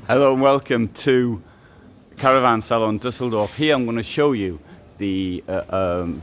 Hello and welcome to Caravan Salon Dusseldorf. Here I'm going to show you the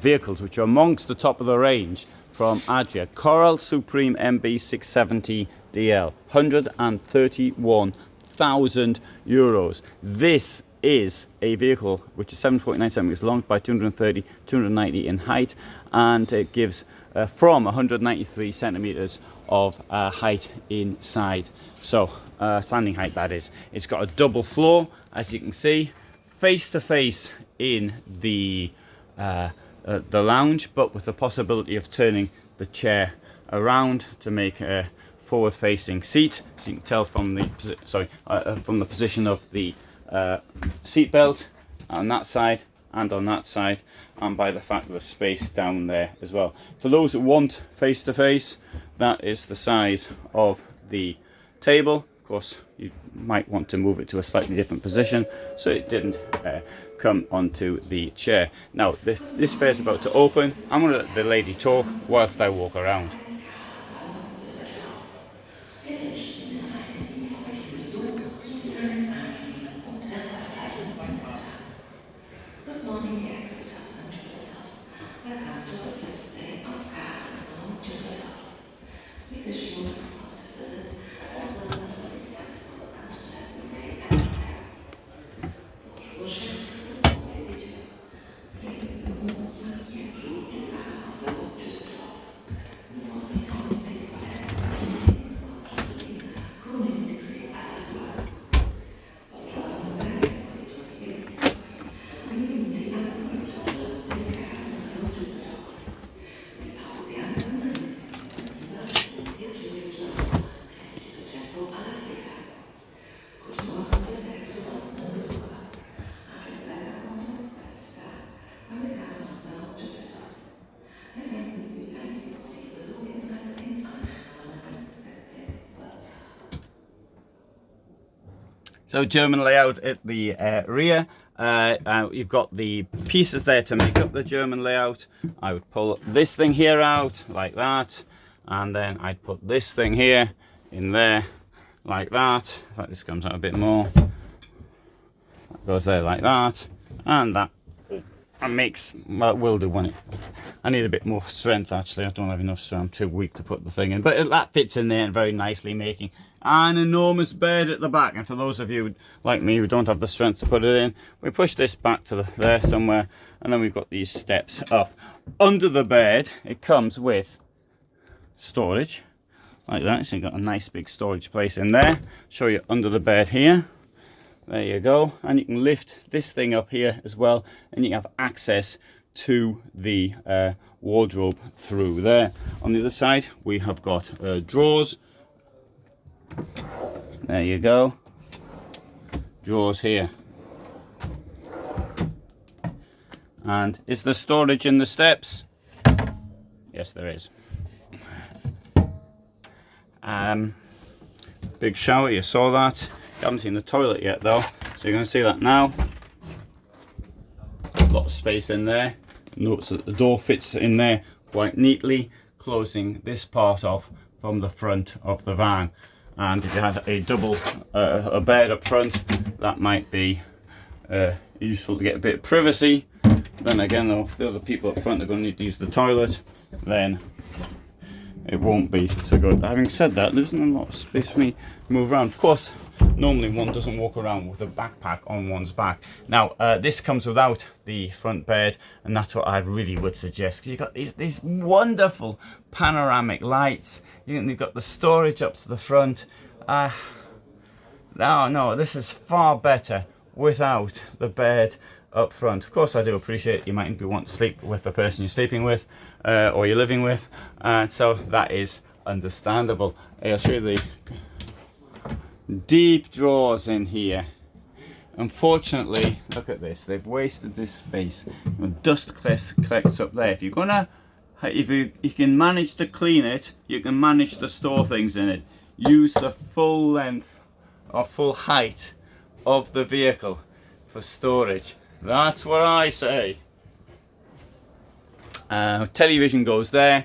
vehicles which are amongst the top of the range from Adria. Coral Supreme MB670DL, €131,000. This is a vehicle which is 749 centimeters long by 230, 290 in height, and it gives from 193 centimeters of height inside. So standing height, that is. It's got a double floor, as you can see, face to face in the lounge, but with the possibility of turning the chair around to make a forward-facing seat, as you can tell from the from the position of the seat belt on that side and on that side, and by the fact of the space down there as well. For those who want face to face, that is the size of the table. Of course, you might want to move it to a slightly different position so it didn't come onto the chair. Now, this fair is about to open. I'm going to let the lady talk whilst I walk around. Good morning, dear exhibitors and visitors. Welcome to the first day of Caravan Salon Dusseldorf. We wish you a comfortable visit as well as a successful and pleasant day at the fair. Bonjour, chers exposants et visiteurs. Bienvenue au 5e jour du Caravan Salon Dusseldorf. Nous vous souhaitons une paisible activité, bonne journée, pour les succès à la fois. Votre nouvelle exposition est So German layout at the rear. You've got the pieces there to make up the German layout. I would pull this thing here out like that, and then I'd put this thing here in there like that. In fact, this comes out a bit more. That goes there like that, and that makes, well, it will do when it. I need a bit more strength actually. I don't have enough strength. I'm too weak to put the thing in, but that fits in there very nicely, making an enormous bed at the back. And for those of you like me who don't have the strength to put it in, we push this back to there somewhere, and then we've got these steps up. Under the bed, it comes with storage like that. So you've got a nice big storage place in there. Show you under the bed here. There you go, and you can lift this thing up here as well, and you have access to the wardrobe through there. On the other side, we have got drawers. There you go, drawers here. And is there storage in the steps? Yes, there is. Big shower, you saw that. You haven't seen the toilet yet though, so you're going to see that now. A lot of space in there. Notice that the door fits in there quite neatly, closing this part off from the front of the van. And if you had a double a bed up front, that might be useful to get a bit of privacy. Then again though, if the other people up front are going to need to use the toilet, then it won't be so good. Having said that, there isn't a lot of space for me to move around. Of course, normally one doesn't walk around with a backpack on one's back. Now, this comes without the front bed, and that's what I really would suggest. Because you've got these wonderful panoramic lights. You've got the storage up to the front. No, this is far better without the bed up front. Of course, I do appreciate you might be wanting to sleep with the person you're sleeping with or you're living with, so that is understandable. I'll show you the deep drawers in here. Unfortunately, look at this, they've wasted this space. Dust collects up there. If you can manage to clean it, you can manage to store things in it. Use the full length or full height of the vehicle for storage. That's what I say. Television goes there.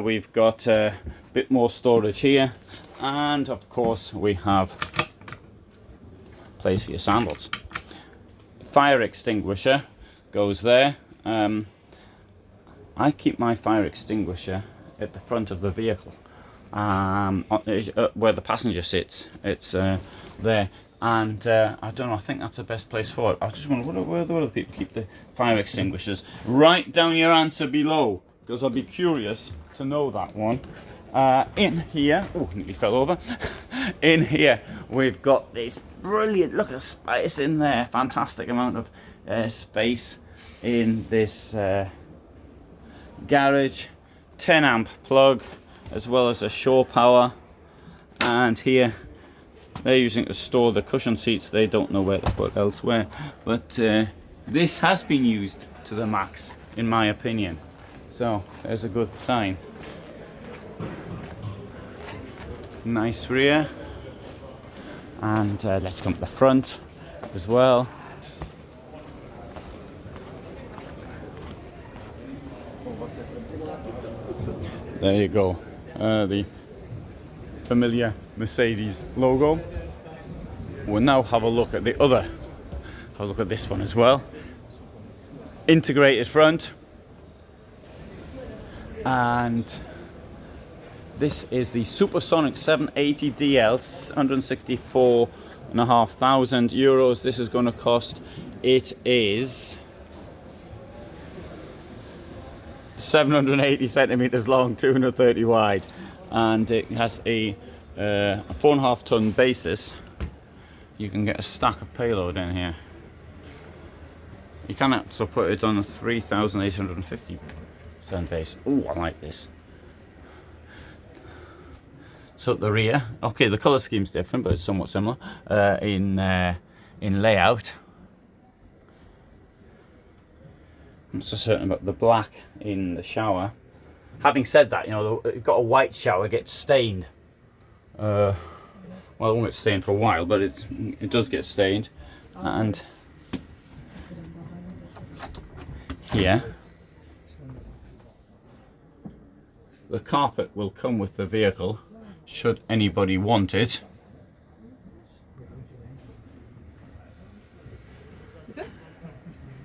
We've got a bit more storage here, and of course we have place for your sandals. Fire extinguisher goes there. I keep my fire extinguisher at the front of the vehicle, where the passenger sits. It's there, and I don't know, I think that's the best place for it. I just wonder, where do other people keep the fire extinguishers? Write down your answer below, because I'll be curious to know that one. In here, oh, nearly fell over. In here, we've got this brilliant, look at the space in there, fantastic amount of space in this garage. 10 amp plug, as well as a shore power. And here, they're using it to store the cushion seats. They don't know where to put elsewhere. But this has been used to the max, in my opinion. So, there's a good sign. Nice rear, and let's come to the front as well. There you go, the familiar Mercedes logo. We'll now have a look at the other. Have a look at this one as well. Integrated front, and this is the Supersonic 780DL, 164,500 euros. This is going to cost, it is 780 centimeters long, 230 wide, and it has a 4.5 ton basis. You can get a stack of payload in here. You can also put it on a 3,850 cent base. Oh, I like this. So at the rear, okay, the colour scheme's different, but it's somewhat similar in layout. I'm not so certain about the black in the shower. Having said that, you know, you've got a white shower, gets stained. Well, it won't get stained for a while, but it does get stained. And here, the carpet will come with the vehicle, should anybody want it.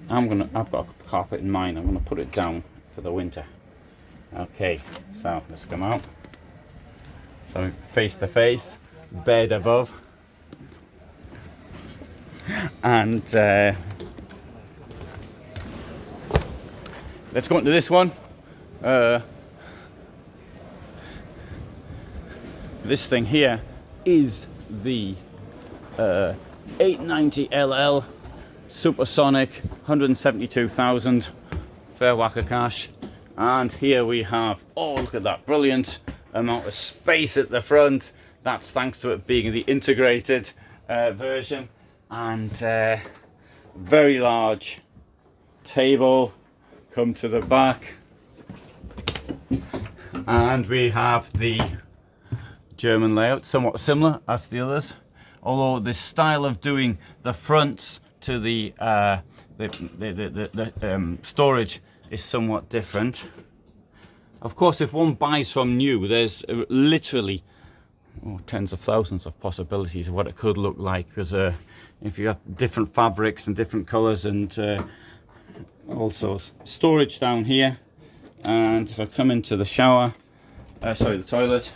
I've got a carpet in mind. I'm gonna put it down for the winter. Okay, so let's come out. So face to face, bed above, and let's go into this one. This thing here is the 890LL Supersonic, 172,000, fair whack of cash. And here we have, oh, look at that brilliant amount of space at the front. That's thanks to it being the integrated version. And very large table. Come to the back, and we have the German layout, somewhat similar as the others, although the style of doing the fronts to the storage is somewhat different. Of course, if one buys from new, there's literally tens of thousands of possibilities of what it could look like, because if you have different fabrics and different colors, and also storage down here. And if I come into the shower, the toilet,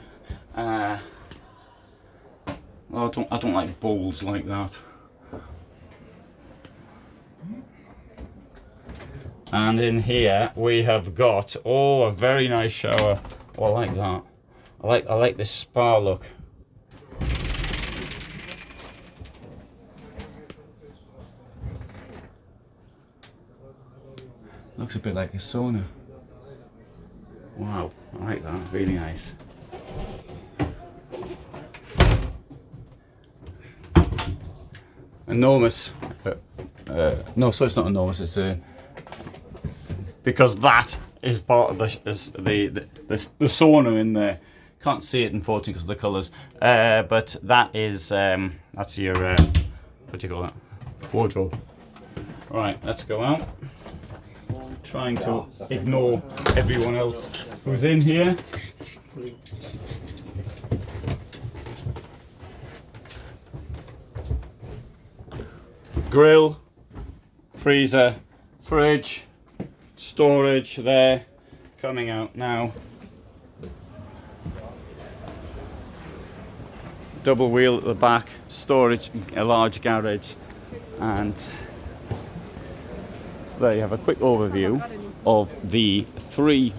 well, I don't like bowls like that. And in here we have got, oh, a very nice shower. Oh, I like that. I like this spa look. Looks a bit like a sauna. Wow, I like that. Really nice. Enormous. No, so it's not enormous. It's because that is part of the sauna in there. Can't see it unfortunately because of the colours. But that is that's your what do you call that? Wardrobe. Right, let's go out. Trying to ignore everyone else who's in here. grill, freezer, fridge, storage there, coming out now. Double wheel at the back, storage, a large garage, and so there you have a quick overview of the three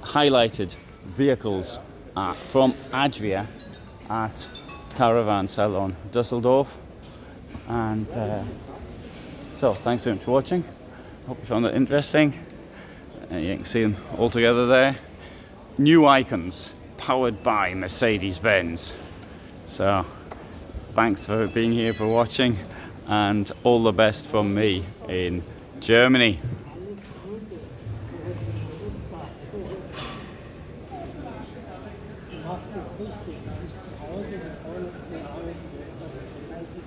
highlighted vehicles from Adria at Caravan Salon Dusseldorf. And so thanks so much for watching. Hope you found it interesting. You can see them all together there. New icons powered by Mercedes-Benz. So thanks for being here, for watching, and all the best from me in Germany. Du machst es richtig, du bist zu Hause, die Frau lässt dir arbeiten, das ist alles gut.